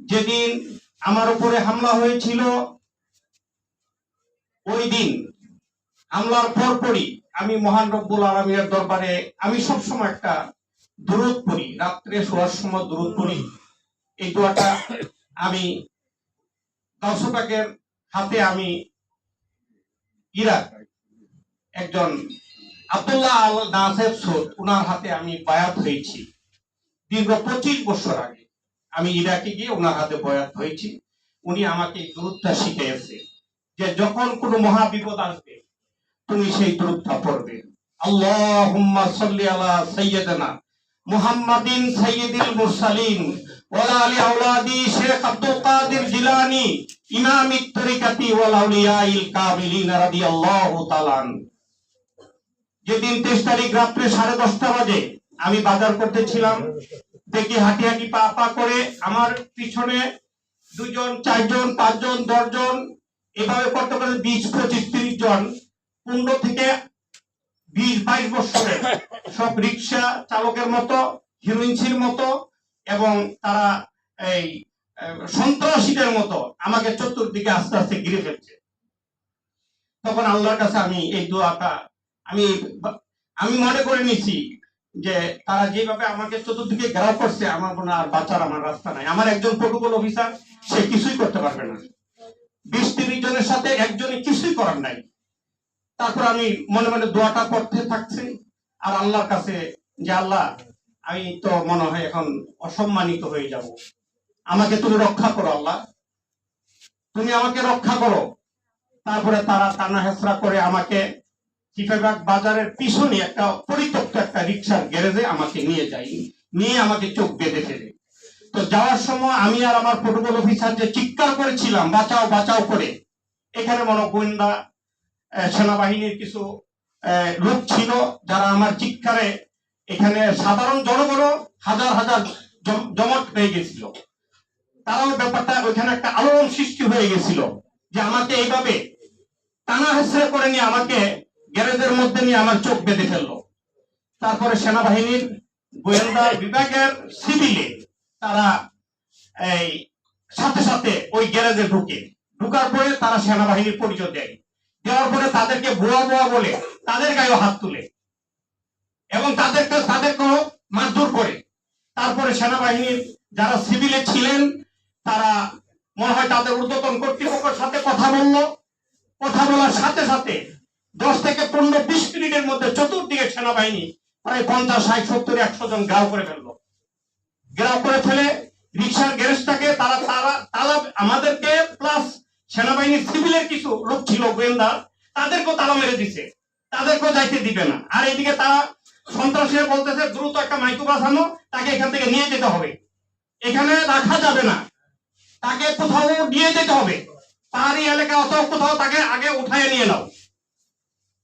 যেদিন আমার উপরে হামলা হয়েছিল ওই দিন হামলার পরপরই আমি মহান রব্বুল আলামিনের দরবারে আমি সবসময় একটা দুরূদ পড়ি, রাত্রে শোয়ার সময় দুরূদ পড়ি। এই দোয়াটা আমি গাউসে পাকের হাতে আমি ইরাক একজন আব্দুল্লাহ আল নাসের সৈয়দ ওনার হাতে আমি বায়াত হয়েছি দীর্ঘ 25 বছর আগে। আমি ইরাকে গিয়ে ওনার হাতে বায়াত হয়েছি। উনি আমাকে এই দুরূদটা শিখিয়েছে যে যখন কোনো মহা বিপদ আসবে তুমি সেই দুরূদটা পড়বে। আল্লাহুম্মা সাল্লি আলা সাইয়্যিদিনা মুহাম্মাদিন সাইয়্যিদিল মুরসালিন ওয়া আলি আওলাদি শেখ আব্দুল কাদের জিলানী ইমামিত তরিকাতি ওয়াল আউলিয়াইল কামিলিন রাদিয়াল্লাহু তাআলা। যেদিন 23 তারিখ রাত্রে 10:30 বাজে আমি বাজার করতেছিলাম, দেখি হাঁটি হাঁটি পা পা করে আমার পিছনে 2 জন 4 জন 5 জন 10 জন এভাবে করতে করতে 20 25 30 জন 15 থেকে 20-22 বছরের সব রিক্সা চালকের মতো হিরোইনসির মতো এবং তারা এই সন্ত্রাসীদের মতো আমাকে চতুর্দিকে আস্তে আস্তে ঘিরে ফেলছে। তখন আল্লাহর কাছে আমি এই দোয়াটা আমি মনে করে নিছি যে তারা যেভাবে আমাকে চতুর্দিকে ঘেরাও করছে আমার কোনো আর বাঁচার আমার রাস্তা নাই। আমার একজন প্রোটোকল অফিসার সে কিছুই করতে পারবে না, 20-30 জনের সাথে একজনই কিছুই করার নাই। তারপর আমি মনে মনে দোয়াটা পড়তে থাকছি আর আল্লাহর কাছে যে আল্লাহ আমি তো মনে হয় এখন অসম্মানিত হয়ে যাব, আমাকে তুমি রক্ষা করো আল্লাহ, তুমি আমাকে রক্ষা করো। তারপরে তারা টানা হেসরা করে আমাকে চিটাগাং বাজারের পিছনে একটা পরিত্যক্ত একটা রিক্সার গ্যারেজে আমাকে নিয়ে যাই, নিয়ে আমাকে চোখ বেঁধে ফেলে। তো যাওয়ার সময় আমি আর আমার প্রোটোকল অফিসার যে চিৎকার করেছিলাম বাঁচাও বাঁচাও করে, এখানে মনে গোয়েন্দা সেনাবাহিনীর কিছু লোক ছিল যারা আমার চিৎকারে এখানে সাধারণ জনগণও হাজার হাজার জমাট হয়ে গেছিল। তারাও ব্যাপারটা ওইখানে একটা আলোড়ন সৃষ্টি হয়ে গেছিল যে আমাকে এইভাবে টানা হেসরা করে নিয়ে আমাকে গ্যারেজের মধ্যে নিয়ে আমার চোখ বেঁধে ফেললো। তারপরে সেনাবাহিনীর গোয়েন্দা বিভাগের সিভিলে তারা এই সাথে সাথে ওই গ্যারেজে ঢুকার পরে তারা সেনাবাহিনীর পরিচয় দেয়, দেওয়ার পরে তাদেরকে ভুয়া ভুয়া বলে তাদের গায়েও হাত তুলে এবং তাদেরকেও মারধর করে। তারপরে সেনাবাহিনীর যারা সিভিলে ছিলেন তারা মনে হয় তাদের ঊর্ধ্বতন কর্তৃপক্ষের সাথে কথা বললো, কথা বলার সাথে সাথে 10 থেকে 15-20 মিনিটের মধ্যে চতুর্দিকে সেনাবাহিনী প্রায় 50-60-70-100 জন ঘেরাও করে ফেললো। ঘেরাও করে ফেলে রিক্সার গ্যারেজটাকে তারা আমাদেরকে প্লাস সেনাবাহিনীর সিভিলের কিছু লোক ছিল গোয়েন্দা তাদেরকেও তালা মেরে দিছে, তাদেরকেও যাইতে দিবে না। আর এইদিকে তারা সন্ত্রাসীরা বলতেছে দ্রুত একটা মাইক্রোবাস আনো, তাকে এখান থেকে নিয়ে যেতে হবে, এখানে রাখা যাবে না, তাকে কোথাও নিয়ে যেতে হবে, পাহাড়ি এলাকা অথবা কোথাও তাকে আগে উঠায় নিয়ে নাও।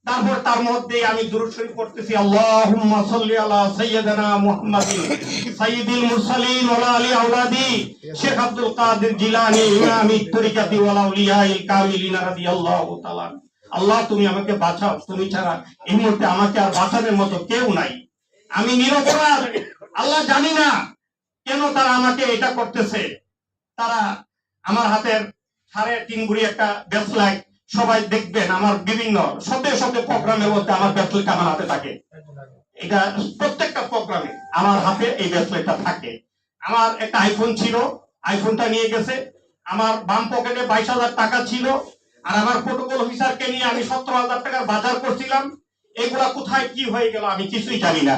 তারপর তার মধ্যে আমি দুরূদ শরীফ পড়তেছি, আল্লাহুম্মা সাল্লি আলা সাইয়্যিদিনা মুহাম্মাদিন সাইয়্যিদিল মুরসালিন ওয়া আলি আওলাদি শেখ আব্দুল কাদের জিলানী ইমামিত তরিকাতি ওয়াল আউলিয়াইল কামিলিন রাদিয়াল্লাহু তাআলা। আল্লাহ তুমি আমাকে বাঁচাও, তুমি ছাড়া এই মুহূর্তে আমাকে আর বাঁচানোর মতো কেউ নাই, আমি নিরপরাধ। আল্লাহ জানি না কেন তারা আমাকে এটা করতেছে। তারা আমার হাতের 3.5 ভরি একটা ব্রেসলেট, সবাই দেখবেন আমার বিভিন্ন শত প্রোগ্রামের মধ্যে আমার ব্রেসলেট আমার হাতে থাকে, এটা প্রত্যেকটা প্রোগ্রামে আমার হাতে এই ব্রেসলেটটা থাকে। আমার একটা আইফোন ছিল, আইফোনটা নিয়ে গেছে। আমার বাম পকেটে 22,000 টাকা ছিল। আর আমার প্রোটোকল অফিসারকে নিয়ে আমি 17,000 টাকার বাজার করছিলাম। এগুলা কোথায় কি হয়ে গেল আমি কিছুই জানি না।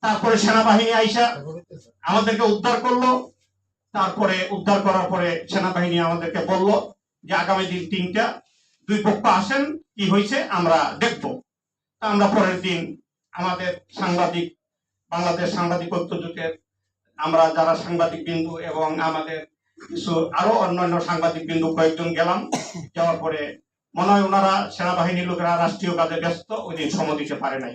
তারপরে সেনাবাহিনী আইসা আমাদেরকে উদ্ধার করলো। তারপরে উদ্ধার করার পরে সেনাবাহিনী আমাদেরকে বলল যে আগামী দিন 3টা 2 পক্ষ আসেন, কি হয়েছে আমরা দেখব। আমরা পরের দিন আমাদের সাংবাদিক, বাংলাদেশ সাংবাদিক ঐক্য জোটের আমরা যারা সাংবাদিক বিন্দু এবং আমাদের কিছু আরো অন্যান্য সাংবাদিক বিন্দু কয়েকজন গেলাম। যাওয়ার পরে মনে হয় ওনারা সেনাবাহিনীর লোকেরা রাষ্ট্রীয় কাজে ব্যস্ত, ওই দিন সময় দিতে পারে নাই।